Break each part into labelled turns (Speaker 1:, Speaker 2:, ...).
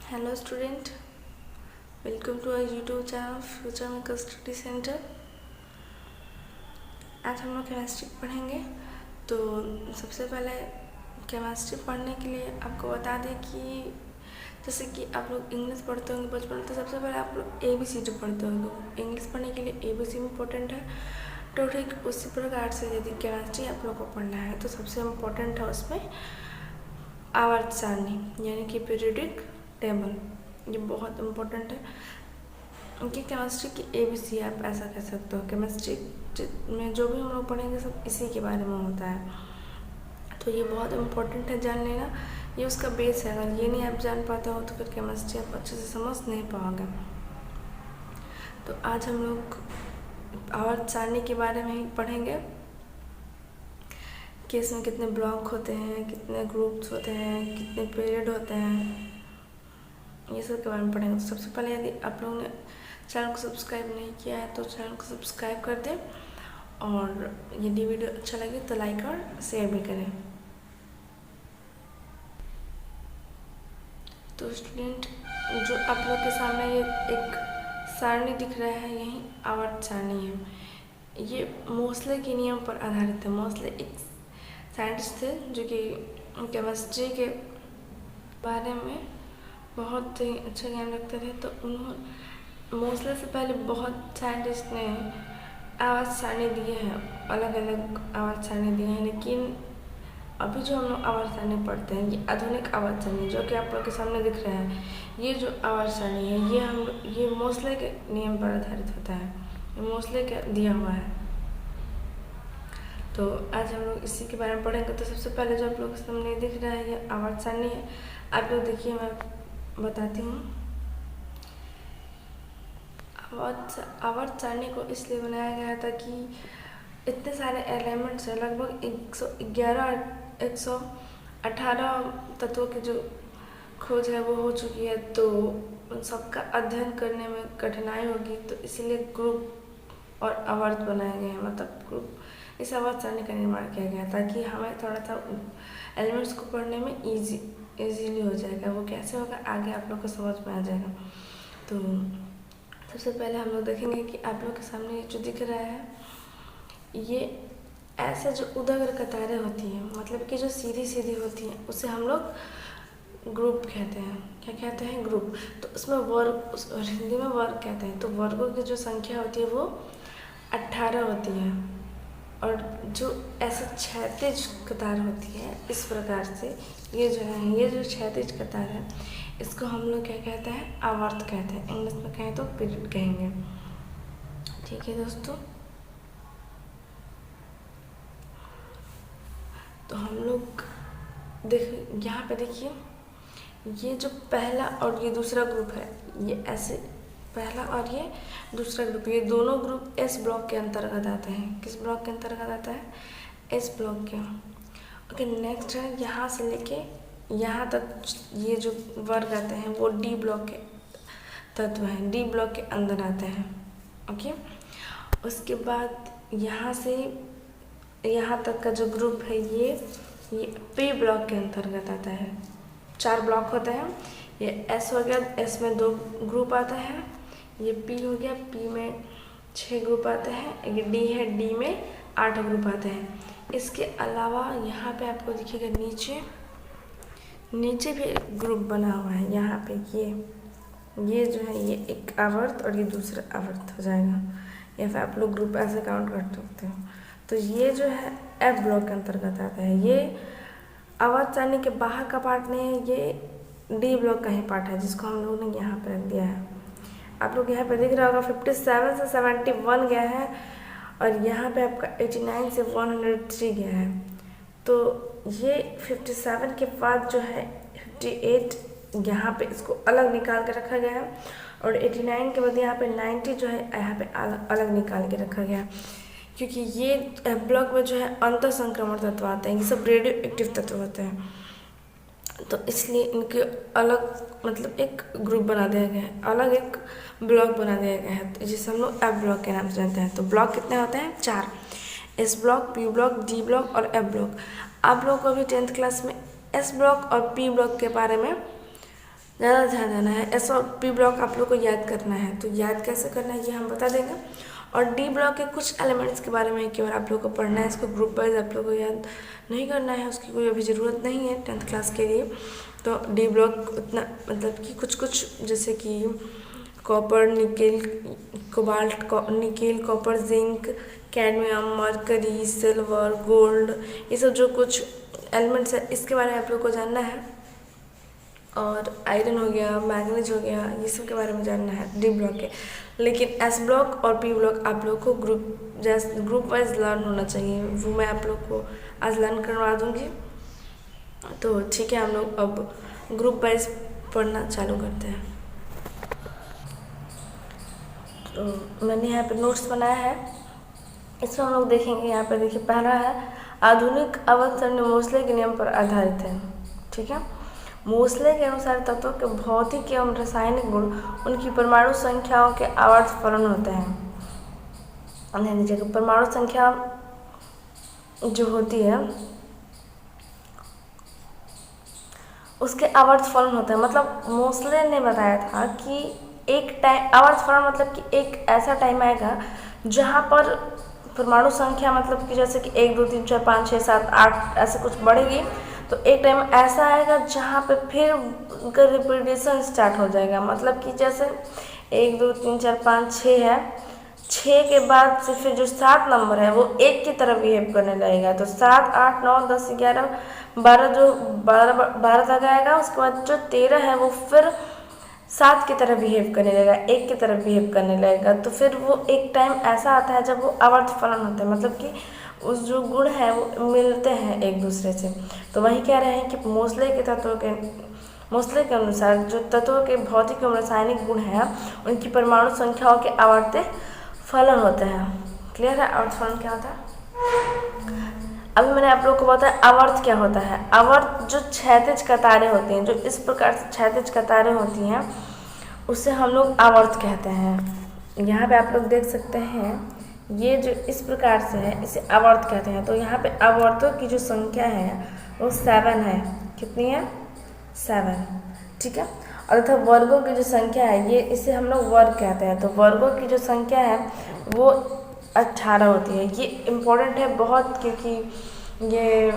Speaker 1: Hello student, welcome to our YouTube channel future maker study centre. आज हम लोग chemistry पढ़ेंगे। तो सबसे पहले केमिस्ट्री पढ़ने के लिए आपको बता दें कि जैसे कि आप लोग इंग्लिश पढ़ते होंगे बचपन में, तो सबसे पहले आप लोग ABCD पढ़ते होंगे। इंग्लिश पढ़ने के लिए ABC इम्पोर्टेंट है। तो ठीक उसी प्रकार से यदि केमिस्ट्री आप लोग को पढ़ना है तो सबसे इम्पोर्टेंट है उसमें आवर्त सारणी यानी कि पीरियोडिक टेबल। ये बहुत इम्पोर्टेंट है कि केमिस्ट्री की ABC आप ऐसा कह सकते हो। केमिस्ट्री में जो भी हम लोग पढ़ेंगे सब इसी के बारे में होता है, तो ये बहुत इम्पोर्टेंट है जान लेना। ये उसका बेस है। अगर ये नहीं आप जान पाते हो तो फिर केमिस्ट्री आप अच्छे से समझ नहीं पाओगे। तो आज हम लोग आवर्त सारणी के बारे में ही पढ़ेंगे कि इसमें कितने ब्लॉक होते हैं, कितने ग्रुप्स होते हैं, कितने पीरियड होते हैं, ये सब के बारे में पढ़ेंगे। तो सबसे पहले यदि आप लोगों ने चैनल को सब्सक्राइब नहीं किया है तो चैनल को सब्सक्राइब कर दें, और यदि वीडियो अच्छा लगे तो लाइक और शेयर भी करें। तो स्टूडेंट, जो आप लोग के सामने ये एक सारणी दिख रहा है, यही आवर्त सारणी है। ये मोस्ले के नियम पर आधारित है। मोस्ले एक साइंटिस्ट थे जो कि केमिस्ट्री के बारे में बहुत ही अच्छा ज्ञान रखते थे। तो उन्होंने मोस्ले से पहले बहुत साइंटिस्ट ने आवर्त सारणी दिए हैं, अलग अलग आवर्त सारणी दिए हैं, लेकिन अभी जो हम लोग आवर्त सारणी पढ़ते हैं ये आधुनिक आवर्त सारणी जो कि आप लोग के सामने दिख रहा है, ये जो आवर्त सारणी है ये मोस्ले के नियम पर आधारित होता है। ये मोस्ले का दिया हुआ है। तो आज हम लोग इसी के बारे में पढ़ेंगे। तो सबसे पहले जो आप लोग के सामने दिख रहा है ये आवर्त सारणी है। आप लोग देखिए, मैं बताती हूँ। आवर्त सारणी को इसलिए बनाया गया था कि इतने सारे एलिमेंट्स हैं, लगभग 118 तत्वों की जो खोज है वो हो चुकी है। तो उन सबका अध्ययन करने में कठिनाई होगी, तो इसीलिए ग्रुप और आवर्त बनाए गए हैं। मतलब ग्रुप इस आवर्त सारणी का निर्माण किया गया ताकि हमें थोड़ा सा एलिमेंट्स को पढ़ने में इजीली हो जाएगा। वो कैसे होगा आगे आप लोग को समझ में आ जाएगा। तो सबसे पहले हम लोग देखेंगे कि आप लोग के सामने जो दिख रहा है ये ऐसे जो उदग्र कतारें होती हैं, मतलब कि जो सीधी सीधी होती हैं, उसे हम लोग ग्रुप कहते हैं। क्या कहते हैं? ग्रुप। तो उसमें वर्ग, हिंदी में वर्ग कहते हैं। तो वर्गों की जो संख्या होती है वो 18 होती है। और जो ऐसे क्षैतिज कतार होती है इस प्रकार से, ये जो क्षैतिज कतार है इसको हम लोग क्या कहते हैं? आवर्त कहते हैं। इंग्लिश में कहें तो पीरियड कहेंगे। ठीक है दोस्तों, तो हम लोग यहाँ पे देखिए, ये जो पहला और ये दूसरा ग्रुप है, ये ऐसे पहला और ये दूसरा ग्रुप, ये दोनों ग्रुप S ब्लॉक के अंतर्गत आते हैं। किस ब्लॉक के अंतर्गत आता है? S ब्लॉक के। ओके, नेक्स्ट है यहाँ से लेके यहाँ तक ये जो वर्ग आते हैं वो D ब्लॉक के तत्व हैं, D ब्लॉक के अंदर आते हैं। ओके, उसके बाद यहाँ से यहाँ तक का जो ग्रुप है ये P ब्लॉक के अंतर्गत आता है। 4 ब्लॉक होते हैं। ये S हो गया, S में 2 ग्रुप आता है। ये P हो गया, P में 6 ग्रुप आते हैं। ये D है, D में 8 ग्रुप आते हैं। इसके अलावा यहाँ पे आपको दिखेगा नीचे भी एक ग्रुप बना हुआ है। यहाँ पे ये जो है ये एक आवर्त और ये दूसरा आवर्त हो जाएगा, या फिर आप लोग ग्रुप ऐसे काउंट कर सकते हो। तो ये जो है F ब्लॉक के अंतर्गत आता है। ये आवर्त सारणी के बाहर का पार्ट नहीं है, ये D ब्लॉक का ही पार्ट है जिसको हम लोगों ने यहाँ पर रख दिया है। आप लोग यहाँ पे दिख रहा होगा 57 से 71 गया है, और यहाँ पे आपका 89 से 103 गया है। तो ये 57 के बाद जो है 58 यहाँ पे इसको अलग निकाल के रखा गया है, और 89 के बाद यहाँ पे 90 जो है यहाँ पे अलग निकाल के रखा गया है, क्योंकि ये F ब्लॉक में जो है अंतर संक्रमण तत्व आते हैं। ये सब रेडियो एक्टिव तत्व होते हैं, तो इसलिए इनके अलग मतलब एक ग्रुप बना दिया गया है, अलग एक ब्लॉक बना दिया गया है, तो जिसे हम लोग F ब्लॉक के नाम से जानते हैं। तो ब्लॉक कितने होते हैं? 4। S block, P block, D block और F ब्लॉक। आप लोग को अभी 10th क्लास में S ब्लॉक और P ब्लॉक के बारे में ज़्यादा ध्यान देना है। एस और पी ब्लॉक आप लोग को याद करना है, तो याद कैसे करना है ये हम बता देंगे। और डी ब्लॉक के कुछ एलिमेंट्स के बारे में केवल आप लोग को पढ़ना है, इसको ग्रुप वाइज आप लोग को याद नहीं करना है, उसकी कोई अभी ज़रूरत नहीं है 10th क्लास के लिए। तो डी ब्लॉक उतना मतलब कि कुछ जैसे कि copper, nickel, cobalt, nickel, copper, zinc, cadmium, mercury, silver, gold, ये सब जो कुछ एलिमेंट्स है इसके बारे में आप लोग को जानना है। और आयरन हो गया, मैग्नीज हो गया, ये सब के बारे में जानना है डी ब्लॉक के। लेकिन एस ब्लॉक और पी ब्लॉक आप लोग को ग्रुप वाइज लर्न होना चाहिए, वो मैं आप लोग को आज लर्न करवा दूँगी। तो ठीक है, हम लोग अब ग्रुप वाइज पढ़ना चालू करते हैं। तो मैंने यहाँ पे नोट्स बनाया है, इसमें हम लोग देखेंगे। यहाँ पे देखिए, पहला है आधुनिक अवतरण मोसले के नियम पर आधारित है। ठीक है, मोसले के अनुसार तत्वों के भौतिक एवं रासायनिक गुण उनकी परमाणु संख्याओं के आवर्त फलन होते हैं। ध्यान दीजिएगा, परमाणु संख्या जो होती है उसके आवर्त फलन होते हैं। मतलब मोसले ने बताया था कि एक टाइम, आवर्त फलन मतलब कि एक ऐसा टाइम आएगा जहाँ पर परमाणु संख्या मतलब कि जैसे कि 1 2 3 4 5 6 7 8 ऐसे कुछ बढ़ेगी, तो एक टाइम ऐसा आएगा जहाँ पे फिर उनका रिपीटेशन स्टार्ट हो जाएगा। मतलब कि जैसे 1 2 3 4 5 6 है, 6 के बाद से फिर जो 7 नंबर है वो 1 की तरह बिहेव करने लगेगा। तो 7 8 9 10 11 12 जो 12 तक आएगा, उसके बाद जो 13 है वो फिर 7 की तरह बिहेव करने लगेगा, 1 की तरह बिहेव करने लगेगा। तो फिर वो एक टाइम ऐसा आता है जब वो आवर्त फलन होता है, मतलब कि उस जो गुण है वो मिलते हैं एक दूसरे से। तो वही कह रहे हैं कि मोसले के अनुसार जो तत्वों के भौतिक एवं रासायनिक गुण हैं उनकी परमाणु संख्याओं के आवर्त फलन होते हैं। क्लियर है, आवर्त फलन क्या होता है? अभी मैंने आप लोग को बताया आवर्त क्या होता है। आवर्त जो क्षैतिज कतारें होती हैं, जो इस प्रकार से क्षैतिज कतारें होती हैं, उसे हम लोग आवर्त कहते हैं। यहाँ पे आप लोग देख सकते हैं, ये जो इस प्रकार से है इसे आवर्त कहते हैं। तो यहाँ पे आवर्तों की जो संख्या है वो 7 है। कितनी है? 7। ठीक है, और तथा वर्गों की जो संख्या है ये इसे हम लोग वर्ग कहते हैं। तो वर्गों की जो संख्या है वो 18 होती है। ये इम्पोर्टेंट है बहुत, क्योंकि ये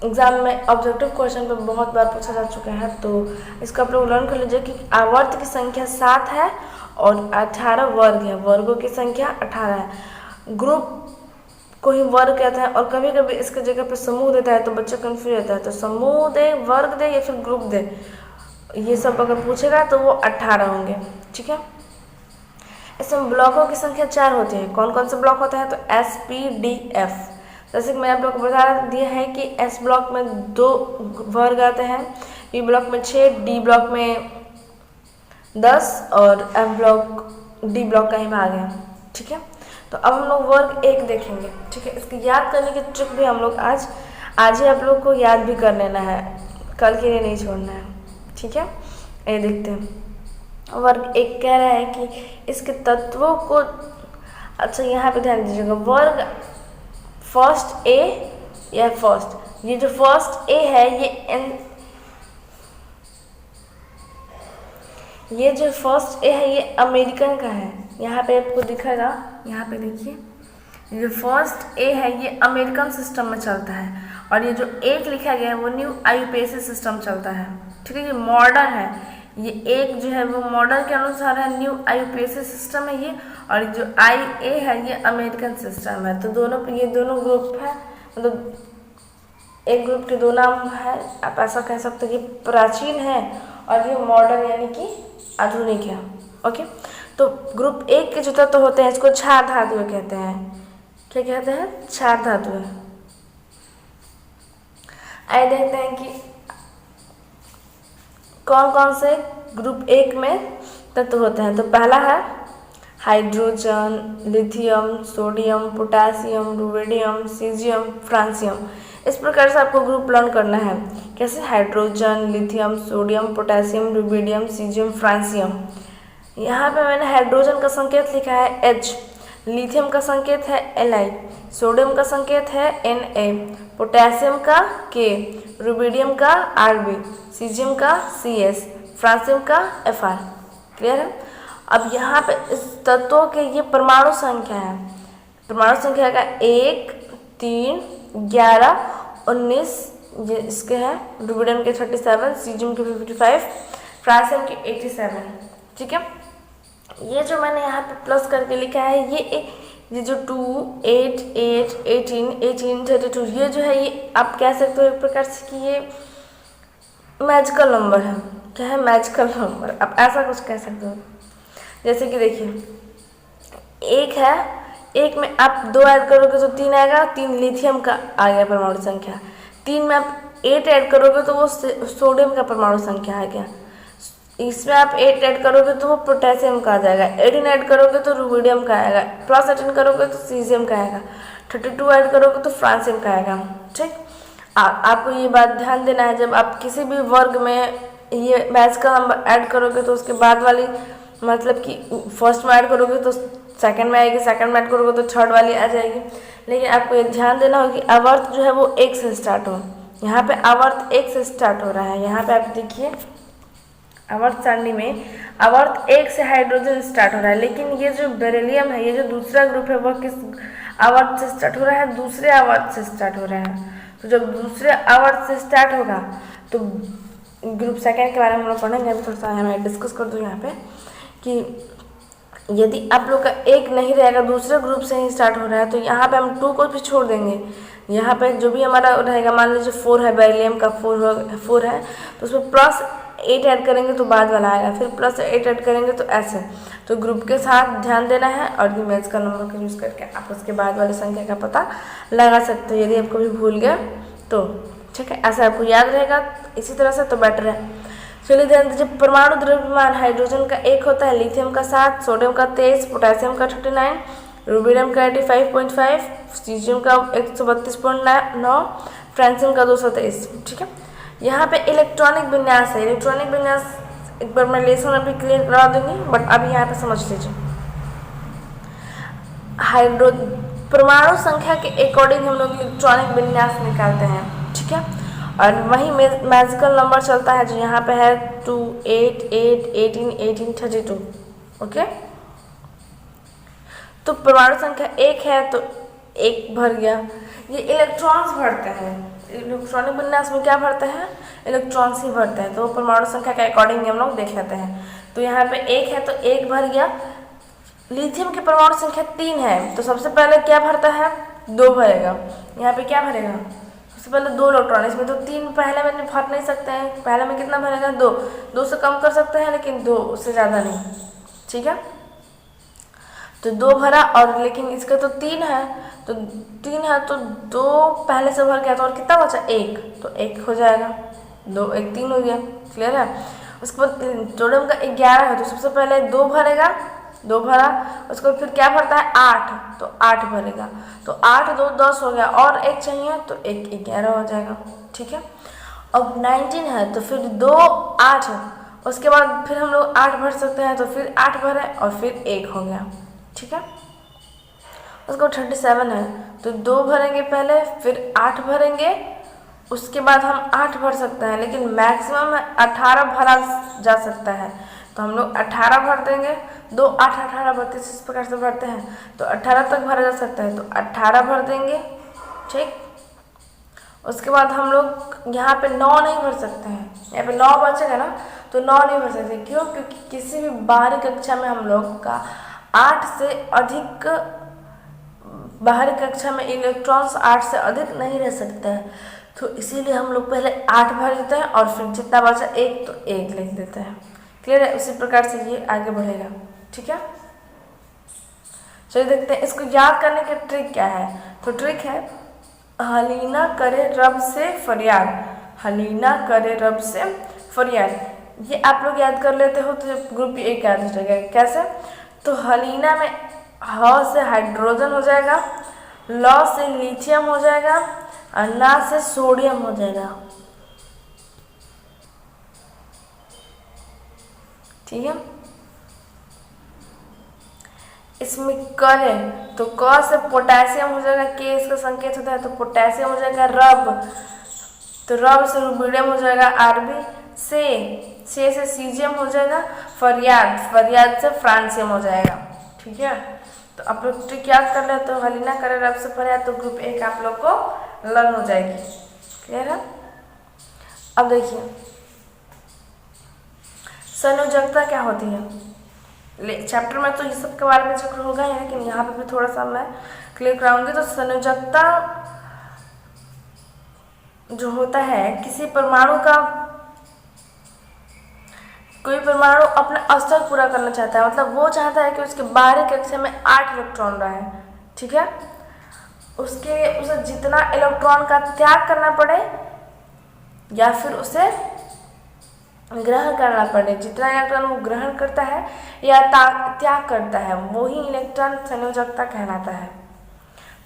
Speaker 1: एग्जाम में ऑब्जेक्टिव क्वेश्चन पे बहुत बार पूछा जा चुका है। तो इसको आप लोग लर्न कर लीजिए कि आवर्त की संख्या 7 है और 18 वर्ग है। वर्गों की संख्या 18 है। ग्रुप को ही वर्ग कहते हैं, और कभी कभी इसके जगह पे समूह देता है तो बच्चा कंफ्यूज होता है। तो समूह दे, वर्ग दे या फिर ग्रुप दे, ये सब अगर पूछेगा तो वो 18 होंगे। ठीक है, इसमें ब्लॉकों की संख्या 4 होती है। कौन कौन से ब्लॉक होते हैं? तो S P D F। जैसे कि मैंने आप लोग को बता दिया है कि S ब्लॉक में 2 वर्ग आते हैं, P ब्लॉक में 6, D ब्लॉक में 10 और F ब्लॉक, D ब्लॉक का ही भाग है। ठीक है, तो अब हम लोग वर्ग 1 देखेंगे। ठीक है, इसकी याद करने की ट्रिक भी हम लोग आज ही आप लोग को याद भी कर लेना है, कल के लिए नहीं छोड़ना है। ठीक है, ये देखते हैं। वर्ग 1 कह रहा है कि इसके तत्वों को, अच्छा यहाँ पे ध्यान दीजिएगा, वर्ग फर्स्ट ए या फर्स्ट, ये जो फर्स्ट ए है ये जो फर्स्ट ए है ये अमेरिकन का है। यहाँ पे आपको दिखेगा, यहाँ पे देखिए, ये फर्स्ट ए है ये अमेरिकन सिस्टम में चलता है, और ये जो 1 लिखा गया है वो न्यू IUPAC सिस्टम चलता है। ठीक है, ये मॉडर्न है, ये 1 जो है वो मॉडर्न के अनुसार है, न्यू IUPAC सिस्टम है ये, और जो IA है ये अमेरिकन सिस्टम है। तो ये दोनों ग्रुप है, मतलब एक ग्रुप के 2 नाम है। आप ऐसा कह सकते हो कि प्राचीन है और ये मॉडर्न यानी कि आधुनिक है। ओके, तो ग्रुप 1 के जो तत्व होते हैं इसको क्षार धातुएं कहते हैं। क्या कहते हैं? क्षार धातुएं। आइए देखते हैं कि कौन कौन से ग्रुप 1 में तत्व होते हैं। तो पहला है hydrogen, lithium, sodium, potassium, rubidium, caesium, francium. इस प्रकार से आपको ग्रुप लर्न करना है। कैसे? Hydrogen, lithium, sodium, potassium, rubidium, caesium, francium. यहाँ पे मैंने हाइड्रोजन का संकेत लिखा है H, लिथियम का संकेत है Li, सोडियम का संकेत है Na, पोटेशियम का K, रुबिडियम का Rb, सीजियम का Cs, फ्रांसियम का Fr। क्लियर है। अब यहाँ पे इस तत्वों के ये परमाणु संख्या है, परमाणु संख्या का 1, 3, 11, 19, ये इसके हैं रुबिडियम के 37, सीजियम के 55, फ्रांसियम के 87। ठीक है। ये जो मैंने यहाँ पे प्लस करके लिखा है ये जो 2, 8, 8, 18, 18, 32 ये जो है ये आप कह सकते हो एक प्रकार से कि ये मैजिकल नंबर है। क्या है? Magical number. आप ऐसा कुछ कह सकते हो। जैसे कि देखिए एक है, एक में आप 2 ऐड करोगे तो 3 आएगा, 3 लिथियम का आ गया परमाणु संख्या। 3 में आप 8 ऐड करोगे तो वो सोडियम का परमाणु संख्या आ गया। इसमें आप 8 ऐड करोगे तो वो पोटेशियम का आ जाएगा। 18 ऐड करोगे तो रुबिडियम का आएगा। प्लस 18 करोगे तो सीजियम का आएगा। 32 ऐड करोगे तो फ्रांसियम का आएगा। ठीक। आपको ये बात ध्यान देना है, जब आप किसी भी वर्ग में ये मैच का नंबर ऐड करोगे तो उसके बाद वाली मतलब कि फर्स्ट में ऐड करोगे तो सेकंड में आएगी, सेकंड में ऐड करोगे तो थर्ड वाली आ जाएगी। लेकिन आपको ये ध्यान देना होगा कि आवर्त जो है वो 1 से स्टार्ट हो। यहाँ पे आवर्त 1 से स्टार्ट हो रहा है। यहाँ पे आप देखिए आवर्त सारणी में आवर्त 1 से हाइड्रोजन स्टार्ट हो रहा है, लेकिन ये जो बेरिलियम है, ये जो दूसरा ग्रुप है, वह किस आवर्त से स्टार्ट हो रहा है? दूसरे आवर्त से स्टार्ट हो रहा है। तो जब दूसरे आवर्त से स्टार्ट होगा तो ग्रुप सेकेंड के बारे में हम लोग पढ़ेंगे। अभी थोड़ा सा मैं डिस्कस कर दूँ यहाँ पे कि यदि आप लोग का 1 नहीं रहेगा, दूसरे ग्रुप से ही स्टार्ट हो रहा है, तो यहाँ पे हम 2 को भी छोड़ देंगे। यहाँ पे जो भी हमारा रहेगा, मान लीजिए 4 है, बेरिलियम का 4 है, तो उसमें प्लस 8 ऐड करेंगे तो बाद वाला आएगा, फिर प्लस 8 ऐड करेंगे तो ऐसे। तो ग्रुप के साथ ध्यान देना है और ये मैच का नंबर का यूज़ करके आप उसके बाद वाली संख्या का पता लगा सकते हो यदि आपको भी भूल गया तो। ठीक है, ऐसा आपको याद रहेगा इसी तरह से तो बेटर है। चलिए ध्यान दीजिए, परमाणु द्रव्यमान हाइड्रोजन का 1 होता है, लिथियम का 7, सोडियम का 23, पोटेशियम का 39, रुबिडियम का 85.5, सीजियम का 132.9, फ्रांसियम का 223। ठीक है। यहाँ पे इलेक्ट्रॉनिक विन्यास है। इलेक्ट्रॉनिक विन्यास एक बार मैं लेसन अभी क्लियर करा दूंगी, बट अभी यहाँ पे समझ लीजिए। परमाणु संख्या के अकॉर्डिंग हम लोग इलेक्ट्रॉनिक विन्यास निकालते हैं। ठीक है। और वही मैजिकल नंबर चलता है जो यहाँ पे है 2, 8, 8, 18, 18, 32। ओके। तो परमाणु संख्या 1 है तो 1 भर गया। ये इलेक्ट्रॉन्स भरते हैं। इलेक्ट्रॉनिक विन्यास में क्या भरते हैं? इलेक्ट्रॉन्स ही भरते हैं। तो परमाणु संख्या के अकॉर्डिंग हम लोग देख लेते हैं। तो यहाँ पे 1 है तो 1 भर गया। लिथियम की परमाणु संख्या 3 है तो सबसे पहले क्या भरता है? 2 भरेगा। यहाँ पे क्या भरेगा? सबसे पहले 2 इलेक्ट्रॉन। इसमें तो 3 पहले में भर नहीं सकते हैं। पहले में कितना भरेगा? 2। 2 से कम कर सकते हैं लेकिन 2 उससे ज़्यादा नहीं। ठीक है। तो 2 भरा और लेकिन इसका तो 3 है, तो 3 है तो 2 पहले से भर गया तो और कितना बचा? 1। तो 1 हो जाएगा। 2, 1, 3 हो गया। क्लियर है। उसके बाद सोडियम का 11 है तो सबसे पहले 2 भरेगा, 2 भरा। उसके बाद फिर क्या भरता है? 8। तो 8 भरेगा। तो 8, 2, 10 हो गया और 1 चाहिए तो 1, 11 हो जाएगा। ठीक है। अब 19 है तो फिर 2, 8। उसके बाद फिर हम लोग 8 भर सकते हैं तो फिर 8 भरे और फिर 1 हो गया। ठीक है। उसको 37 है तो 2 भरेंगे पहले, फिर 8 भरेंगे, उसके बाद हम 8 भर सकते हैं लेकिन मैक्सिमम 18 भरा जा सकता है। तो हम लोग 18 भर देंगे। 2, 8, 18, 32 इस प्रकार से भरते हैं तो 18 तक भरा जा सकता है तो 18 भर देंगे। ठीक। उसके बाद हम लोग यहाँ पे 9 नहीं भर सकते हैं। यहाँ पे 9 बचेगा ना तो 9 नहीं भर सकते। क्यों? क्योंकि किसी भी बाहरी कक्षा में हम लोग का 8 से अधिक, बाहरी कक्षा में इलेक्ट्रॉन्स 8 से अधिक नहीं रह सकता है। तो इसीलिए हम लोग पहले 8 भर देते हैं और फिर जितना बचा 1 तो 1 लिख देते हैं। क्लियर है। उसी प्रकार से ये आगे बढ़ेगा। ठीक है। चलिए देखते हैं इसको याद करने की ट्रिक क्या है। तो ट्रिक है हलीना करे रब से फरियाद। हलीना करे रब से फरियाद। ये आप लोग याद कर लेते हो तो ग्रुप 1 याद हो जाएगा। कैसे? तो हलीना में ह से हाइड्रोजन हो जाएगा, ल से लिथियम हो जाएगा और ना से सोडियम हो जाएगा। ठीक है। इसमें करे तो क से पोटेशियम हो जाएगा, के इसका संकेत होता है तो पोटेशियम हो जाएगा। रब तो रब से रुबिडियम हो जाएगा, Rb। से सीजियम हो जाएगा, फरियाद से फ्रांसियम हो जाएगा। ठीक है, तो आप लोग ट्रिक याद कर ले तो हलीना करे रब से फरियाद, तो ग्रुप ए का आप लोग को लर्न हो जाएगी। क्लियर है? अब देखिए संयोजकता क्या होती है। चैप्टर में तो ये सब के बारे में जिक्र होगा ही, लेकिन यहाँ पे भी थोड़ा सा मैं क्लियर कराऊंगी। तो संयोजकता जो होता है, किसी परमाणु का, कोई परमाणु अपना अस्तर पूरा करना चाहता है, मतलब वो चाहता है कि उसके बाहरी कक्षा में 8 इलेक्ट्रॉन रहे। ठीक है, उसे जितना इलेक्ट्रॉन का त्याग करना पड़े या फिर उसे ग्रहण करना पड़े, जितना इलेक्ट्रॉन वो ग्रहण करता है या त्याग करता है, वही इलेक्ट्रॉन संयोजकता कहलाता है।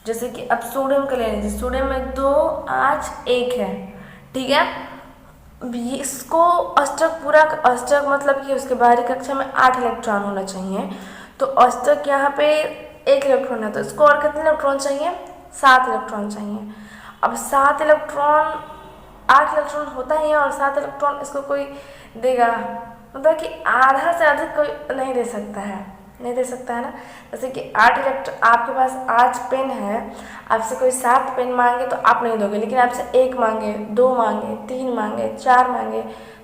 Speaker 1: जैसे कि अब सोडियम का ले लीजिए, सोडियम में 2 8 1 है। ठीक है, इसको अष्टक मतलब कि उसके बाहरी कक्षा में 8 इलेक्ट्रॉन होना चाहिए। तो अष्टक यहाँ पे 1 इलेक्ट्रॉन है, तो इसको और कितने इलेक्ट्रॉन चाहिए? 7 इलेक्ट्रॉन चाहिए। अब 7 इलेक्ट्रॉन, 8 इलेक्ट्रॉन होता ही है और 7 इलेक्ट्रॉन इसको कोई देगा, मतलब कि आधा से अधिक कोई नहीं दे सकता है ना। जैसे कि 8 इलेक्ट्रॉन, आपके पास 8 पेन है, आपसे कोई 7 पेन मांगे तो आप नहीं दोगे, लेकिन आपसे 1 मांगे, 2 मांगे, 3 मांगे, 4 मांगे,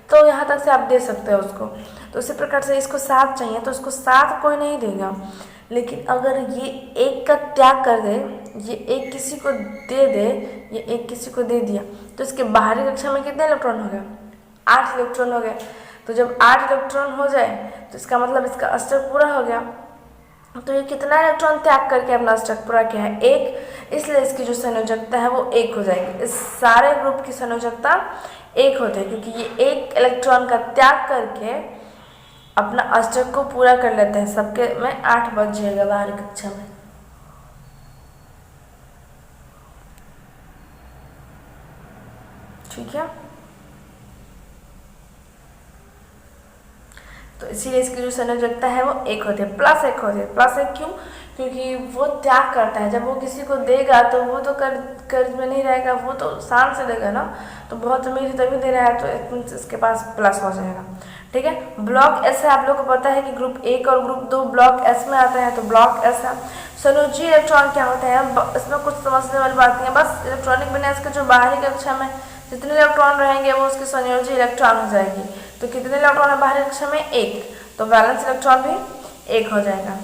Speaker 1: तो यहाँ तक से आप दे सकते हो उसको। तो उसी प्रकार से इसको 7 चाहिए, तो उसको 7 कोई नहीं देगा। लेकिन अगर ये 1 का त्याग कर दे, ये 1 किसी को दे दे, ये 1 किसी को दे दिया, तो इसके बाहरी कक्षा में कितने इलेक्ट्रॉन हो गए? 8 इलेक्ट्रॉन हो गए। तो जब 8 इलेक्ट्रॉन हो जाए तो इसका मतलब इसका अष्टक पूरा हो गया। तो ये कितना इलेक्ट्रॉन त्याग करके अपना अष्टक पूरा किया है? 1, इसलिए इसकी जो संयोजकता है वो 1 हो जाएगी। इस सारे ग्रुप की संयोजकता 1 होती है, क्योंकि ये 1 इलेक्ट्रॉन का त्याग करके अपना अष्टक को पूरा कर लेते हैं। सबके में 8 बच जाएगा बाहरी कक्षा में। ठीक है, तो इसीलिए इसकी जो संयोजकता है वो 1 होती है, +1 होती है। +1 क्यों? क्योंकि वो त्याग करता है। जब वो किसी को देगा तो वो तो कर्ज में नहीं रहेगा, वो तो शान से देगा ना, तो बहुत अमीर तभी दे रहा है, तो इसके पास प्लस हो जाएगा। ठीक है, ब्लॉक एस है, आप लोग को पता है कि ग्रुप 1 और ग्रुप 2 ब्लॉक एस में आता है, तो ब्लॉक एस है। संयोजी इलेक्ट्रॉन क्या होते हैं, इसमें कुछ समझने वाली बात नहीं है, बस इलेक्ट्रॉनिक विन्यास के जो बाहरी कक्षा में जितने इलेक्ट्रॉन रहेंगे वो उसकी संयोजी इलेक्ट्रॉन हो जाएगी। तो कितने इलेक्ट्रॉन है बाहरी कक्षा में? 1, तो वैलेंस इलेक्ट्रॉन भी 1 हो जाएगा।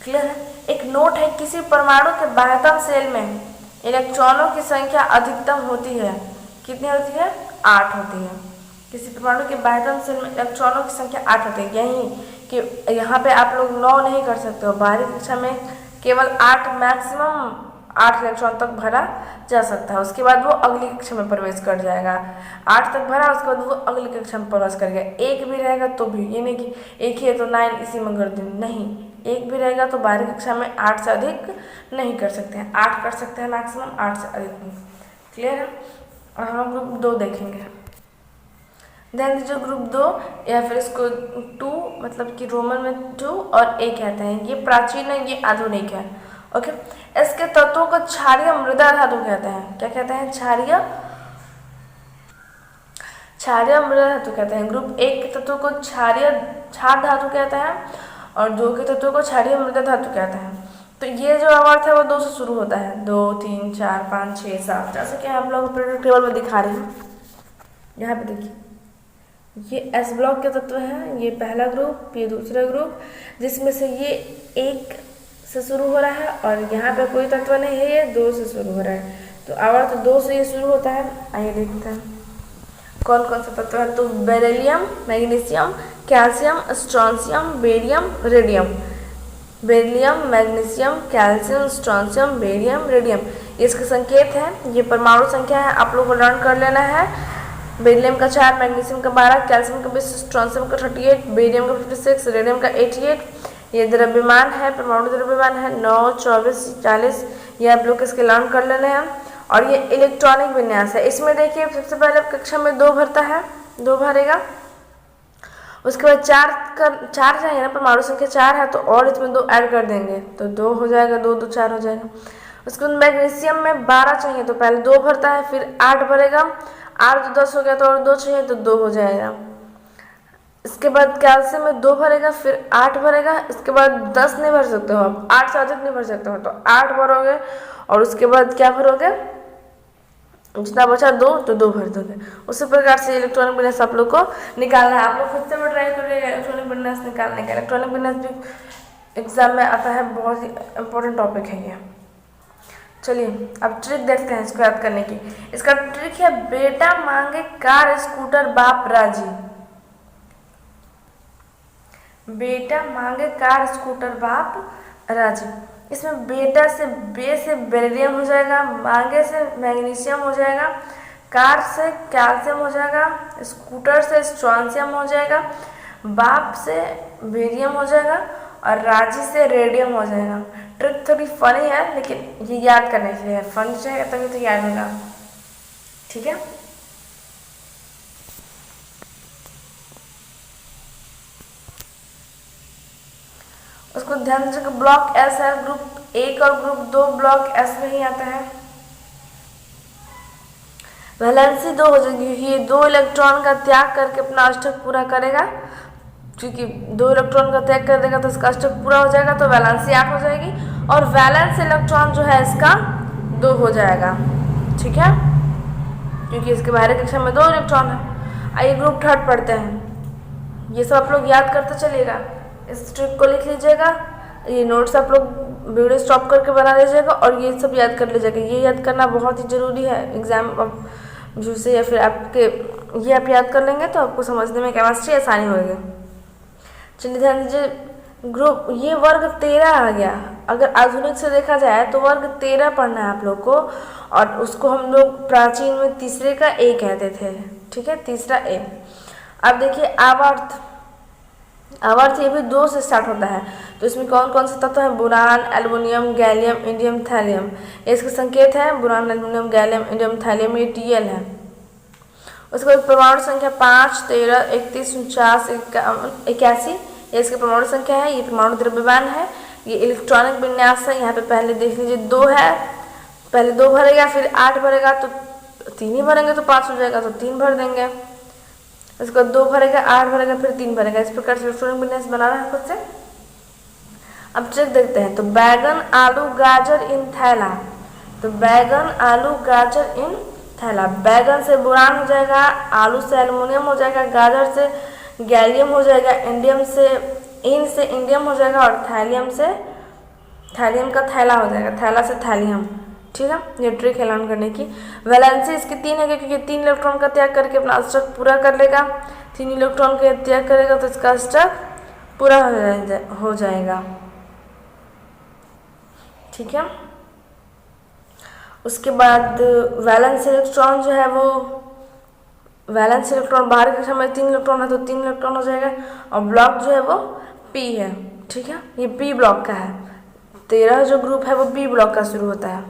Speaker 1: क्लियर है? एक नोट है, किसी परमाणु के बाह्यतम सेल में इलेक्ट्रॉनों की संख्या अधिकतम होती है। कितनी होती है? 8 होती है। किसी परमाणु के बाह्यतम सेल में इलेक्ट्रॉनों की संख्या 8 होती है। यही कि यहाँ पे आप लोग 9 नहीं कर सकते हो, बाहरी कक्षा में केवल 8, मैक्सिमम 8 इलेक्ट्रॉन तक भरा जा सकता है। उसके बाद वो अगली कक्षा में प्रवेश कर जाएगा। 8 तक भरा, उसके बाद वो अगली कक्षा में प्रवेश कर गया। 1 भी रहेगा तो भी, ये नहीं कि 1 ही है तो 9 इसी में कर दें, नहीं, 1 भी रहेगा तो बाहरी कक्षा में 8 से अधिक नहीं कर सकते हैं। 8 कर सकते हैं मैक्सिमम, 8 से अधिक नहीं। क्लियर है? और हम ग्रुप 2 देखेंगे। ध्यान दीजिए, ग्रुप 2 या फिर इसको 2 मतलब कि रोमन में 2 और A कहते हैं। ये प्राचीन है, ये आधुनिक है। ओके, इसके तत्वों को क्षारीय मृदा धातु कहते हैं। क्या कहते हैं? क्षारीय मृदा धातु कहते हैं। ग्रुप 1 के तत्वों को क्षार धातु कहते हैं और 2 के तत्वों को क्षारीय मृदा धातु कहते हैं। तो ये जो अर्थ है वो 2 से शुरू होता है, 2 3 4 5 6 7, जैसे कि हम लोग पीरियोडिक टेबल में दिखा रहे हैं। यहाँ पे देखिए, ये S ब्लॉक के तत्व हैं, ये पहला ग्रुप, ये दूसरा ग्रुप, जिसमें से ये 1 से शुरू हो रहा है और यहाँ पे कोई तत्व नहीं है, ये 2 से शुरू हो रहा है। तो आवर्त 2 से ये शुरू होता है। आइए देखते हैं कौन कौन सा तत्व है। तो beryllium, magnesium, calcium, strontium, barium, radium. Beryllium, magnesium, calcium, strontium, barium, radium, ये इसके संकेत हैं। ये परमाणु संख्या है, आप लोग को लर्न कर लेना है। बेरिलियम का 4, मैग्नीशियम का 12, कैल्शियम का 20, स्ट्रोंशियम का 38, बेरियम का 56, रेडियम का 88। ये द्रव्यमान है, परमाणु द्रव्यमान है 9, 24, 40, ये आप लोग इसके लर्न कर लेने हैं। और ये इलेक्ट्रॉनिक विन्यास है। इसमें देखिए सबसे पहले कक्षा में 2 भरता है, 2 भरेगा, उसके बाद 4 चाहिए ना, परमाणु संख्या 4 है तो और इसमें 2 ऐड कर देंगे तो 2 हो जाएगा, 2 2 4 हो जाएगा। उसके बाद मैग्नीशियम में 12 चाहिए तो पहले 2 भरता है, फिर 8 भरेगा, 8 तो 10 हो गया तो और 2 चाहिए तो 2 हो जाएगा। उसके बाद कैल्शियम में 2 भरेगा, फिर 8 भरेगा, इसके बाद 10 नहीं भर सकते हो आप, 8 से अधिक नहीं भर सकते हो, तो 8 भरोगे और उसके बाद क्या भरोगे, जितना बचा 2 तो 2 भर दोगे। उसी प्रकार से इलेक्ट्रॉनिक विन्यास आप लोग को निकालना है। आप लोग खुद से भी ट्राई करिएगा इलेक्ट्रॉनिक विन्यास निकालने का। इलेक्ट्रॉनिक विन्यास भी एग्जाम में आता है, बहुत ही इंपॉर्टेंट टॉपिक है ये। चलिए अब ट्रिक देखते हैं इसको याद करने की। इसका ट्रिक है बेटा मांगे कार स्कूटर बाप राजी। बेटा मांगे कार स्कूटर बाप राजी। इसमें बेटा से बे से बेरिलियम हो जाएगा, मांगे से मैग्नीशियम हो जाएगा, कार से कैल्शियम हो जाएगा, स्कूटर से स्ट्रॉन्शियम हो जाएगा, बाप से बेरियम हो जाएगा और राजी से रेडियम हो जाएगा। ट्रिक थोड़ी फनी है लेकिन ये याद करने के लिए है, फनी चाहिए तभी तो याद होगा, ठीक है। उसको ध्यान दीजिएगा, ब्लॉक एस है, ग्रुप 1 और ग्रुप 2 ब्लॉक एस में ही आता है। वैलेंसी 2 हो जाएगी, ये 2 इलेक्ट्रॉन का त्याग करके अपना अष्टक पूरा करेगा, क्योंकि 2 इलेक्ट्रॉन का त्याग कर देगा तो इसका अष्टक पूरा हो जाएगा, तो वैलेंसी 8 हो जाएगी और वैलेंस इलेक्ट्रॉन जो है इसका 2 हो जाएगा, ठीक है, क्योंकि इसके बाहरी कक्षा में 2 इलेक्ट्रॉन है। आइए ग्रुप 3 पढ़ते हैं। ये सब आप लोग याद करते चलिएगा, इस ट्रिक को लिख लीजिएगा, ये नोट्स आप लोग वीडियो स्टॉप करके बना लीजिएगा और ये सब याद कर लीजिएगा। ये याद करना बहुत ही ज़रूरी है एग्जाम व्यू से, या फिर आपके ये आप याद कर लेंगे तो आपको समझने में केमिस्ट्री आसानी होगी। चलिए ध्यान दीजिए, ग्रुप ये वर्ग 13 आ गया। अगर आधुनिक से देखा जाए तो वर्ग 13 पढ़ना है आप लोग को, और उसको हम लोग प्राचीन में तीसरे का ए कहते थे, ठीक है, तीसरा ए। अब देखिए आवर्त, आवर्त ये भी 2 से स्टार्ट होता है, तो इसमें कौन कौन से तत्व हैं, boron, aluminium, gallium, indium, thallium. ये इसके संकेत हैं, boron, aluminium, gallium, indium, thallium, ये Tl है। उसके बाद परमाणु संख्या 5, 13, 31, 49, 81, ये इसकी परमाणु संख्या है। ये परमाणु द्रव्यमान है। ये इलेक्ट्रॉनिक विन्यास है। यहाँ पे पहले देख लीजिए 2 है, पहले 2 भरेगा, फिर 8 भरेगा तो 3 ही भरेंगे तो 5 हो जाएगा, तो 3 भर देंगे। इसके बाद 2 भरेगा, 8 भरेगा, फिर 3 भरेगा। इस प्रकार से इलेक्ट्रॉनिक विन्यास बनाना है खुद से। अब चेक देखते हैं, तो बैगन, आलू, गाजर इन थैला। तो बैगन, आलू, गाजर इन थैला। बैगन से बोरान हो जाएगा, आलू से एल्युमिनियम हो जाएगा, गाजर से गैलियम हो जाएगा, इंडियम से इंडियम हो जाएगा और थैलियम से थैलियम का थैला हो जाएगा, थैला से थैलियम, ठीक है। ये ट्रिक है लर्न करने की। वैलेंसी इसकी 3 है, क्योंकि 3 इलेक्ट्रॉन का त्याग करके अपना अष्टक पूरा कर लेगा। 3 इलेक्ट्रॉन का त्याग करेगा तो इसका अष्टक पूरा हो जाएगा, ठीक है। उसके बाद वैलेंस इलेक्ट्रॉन जो है वो, वैलेंस इलेक्ट्रॉन बाहर के कक्षा में 3 इलेक्ट्रॉन है तो 3 इलेक्ट्रॉन हो जाएगा, और ब्लॉक जो है वो P है, ठीक है। ये P ब्लॉक का है। 13 जो ग्रुप है वो P ब्लॉक का शुरू होता है,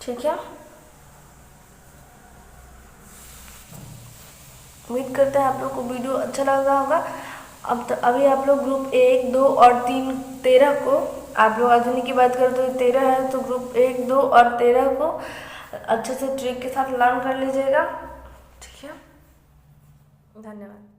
Speaker 1: ठीक है। उम्मीद करते हैं आप लोग को वीडियो अच्छा लग रहा होगा। अभी आप लोग ग्रुप 1, 2 और 3, 13 को, आप लोग आधुनिक की बात करें तो 13 है, तो ग्रुप 1, 2 और 13 को अच्छे से ट्रिक के साथ लर्न कर लीजिएगा, ठीक है। धन्यवाद।